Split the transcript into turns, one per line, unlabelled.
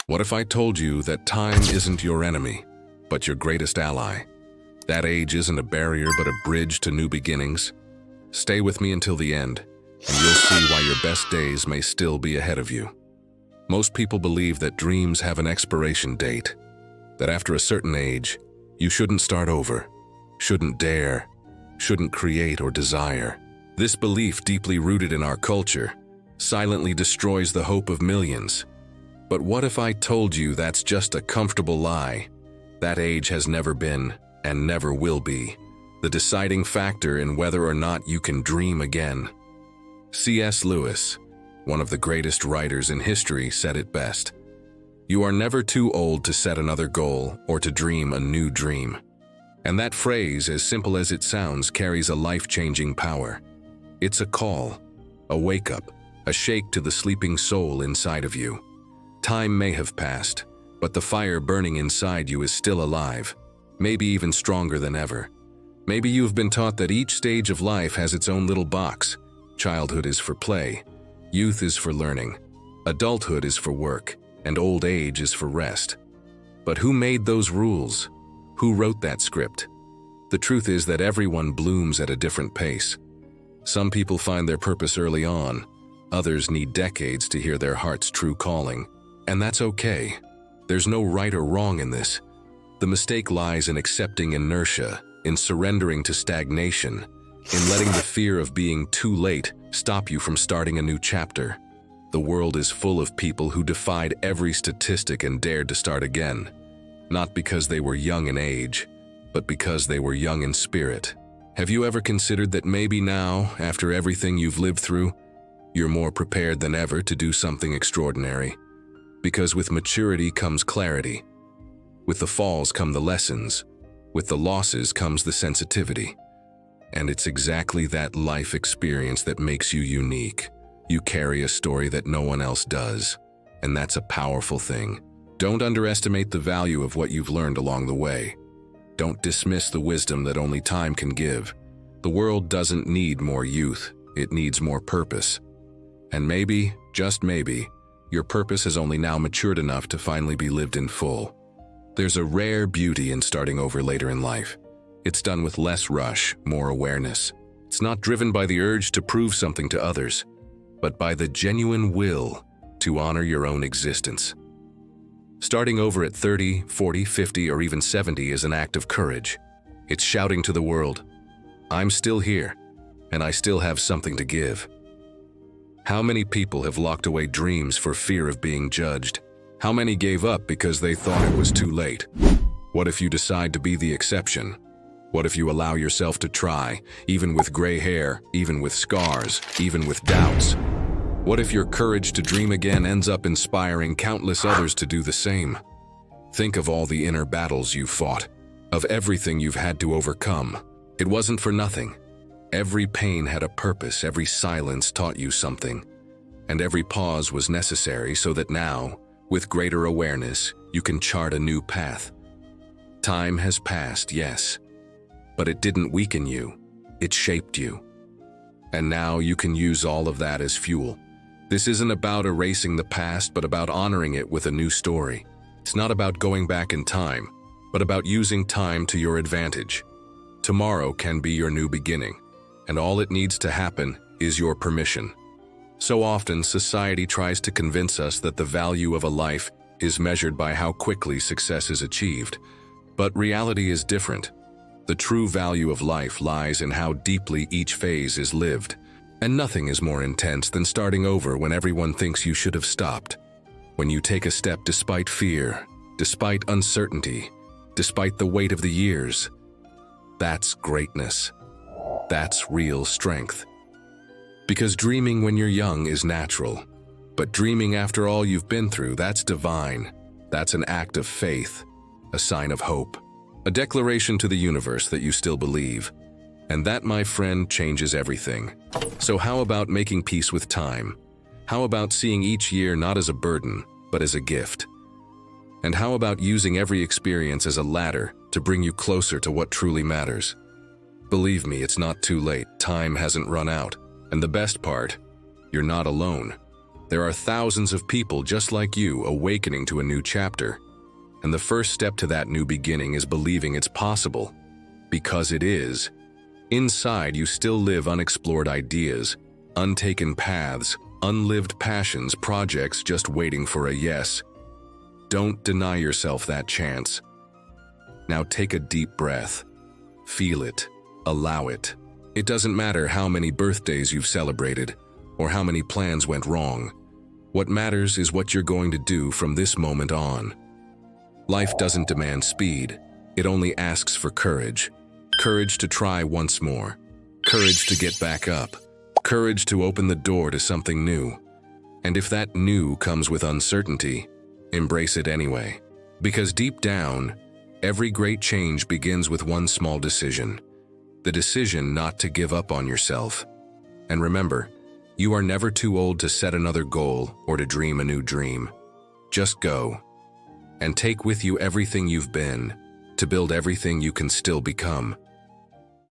What if I told you that time isn't your enemy, but your greatest ally? That age isn't a barrier, but a bridge to new beginnings. Stay with me until the end, and you'll see why your best days may still be ahead of you. Most people believe that dreams have an expiration date, that after a certain age, you shouldn't start over, shouldn't dare, shouldn't create or desire. This belief, deeply rooted in our culture, silently destroys the hope of millions. But what if I told you that's just a comfortable lie? That age has never been, and never will be, the deciding factor in whether or not you can dream again. C.S. Lewis, one of the greatest writers in history, said it best. You are never too old to set another goal or to dream a new dream. And that phrase, as simple as it sounds, carries a life-changing power. It's a call, a wake-up, a shake to the sleeping soul inside of you. Time may have passed, but the fire burning inside you is still alive, maybe even stronger than ever. Maybe you've been taught that each stage of life has its own little box. Childhood is for play, youth is for learning, adulthood is for work, and old age is for rest. But who made those rules? Who wrote that script? The truth is that everyone blooms at a different pace. Some people find their purpose early on, others need decades to hear their heart's true calling. And that's okay. There's no right or wrong in this. The mistake lies in accepting inertia, in surrendering to stagnation, in letting the fear of being too late stop you from starting a new chapter. The world is full of people who defied every statistic and dared to start again, not because they were young in age, but because they were young in spirit. Have you ever considered that maybe now, after everything you've lived through, you're more prepared than ever to do something extraordinary? Because with maturity comes clarity. With the falls come the lessons. With the losses comes the sensitivity. And it's exactly that life experience that makes you unique. You carry a story that no one else does. And that's a powerful thing. Don't underestimate the value of what you've learned along the way. Don't dismiss the wisdom that only time can give. The world doesn't need more youth. It needs more purpose. And maybe, just maybe, your purpose has only now matured enough to finally be lived in full. There's a rare beauty in starting over later in life. It's done with less rush, more awareness. It's not driven by the urge to prove something to others, but by the genuine will to honor your own existence. Starting over at 30, 40, 50, or even 70 is an act of courage. It's shouting to the world, I'm still here, and I still have something to give. How many people have locked away dreams for fear of being judged? How many gave up because they thought it was too late? What if you decide to be the exception? What if you allow yourself to try, even with gray hair, even with scars, even with doubts? What if your courage to dream again ends up inspiring countless others to do the same? Think of all the inner battles you've fought, of everything you've had to overcome. It wasn't for nothing. Every pain had a purpose, every silence taught you something, and every pause was necessary so that now, with greater awareness, you can chart a new path. Time has passed, yes, but it didn't weaken you, it shaped you. And now you can use all of that as fuel. This isn't about erasing the past, but about honoring it with a new story. It's not about going back in time, but about using time to your advantage. Tomorrow can be your new beginning. And all it needs to happen is your permission. So often, society tries to convince us that the value of a life is measured by how quickly success is achieved. But reality is different. The true value of life lies in how deeply each phase is lived. And nothing is more intense than starting over when everyone thinks you should have stopped. When you take a step despite fear, despite uncertainty, despite the weight of the years. That's greatness. That's real strength. Because dreaming when you're young is natural, but dreaming after all you've been through, that's divine. That's an act of faith, a sign of hope, a declaration to the universe that you still believe. And that, my friend, changes everything. So how about making peace with time? How about seeing each year not as a burden, but as a gift? And how about using every experience as a ladder to bring you closer to what truly matters? Believe me, it's not too late. Time hasn't run out. And the best part, you're not alone. There are thousands of people just like you awakening to a new chapter. And the first step to that new beginning is believing it's possible. Because it is. Inside, you still live unexplored ideas, untaken paths, unlived passions, projects just waiting for a yes. Don't deny yourself that chance. Now take a deep breath. Feel it. Allow it. It doesn't matter how many birthdays you've celebrated or how many plans went wrong. What matters is what you're going to do from this moment on. Life doesn't demand speed. It only asks for courage. Courage to try once more. Courage to get back up. Courage to open the door to something new. And if that new comes with uncertainty, embrace it anyway. Because deep down, every great change begins with one small decision. The decision not to give up on yourself. And remember, you are never too old to set another goal or to dream a new dream. Just go. And take with you everything you've been, to build everything you can still become.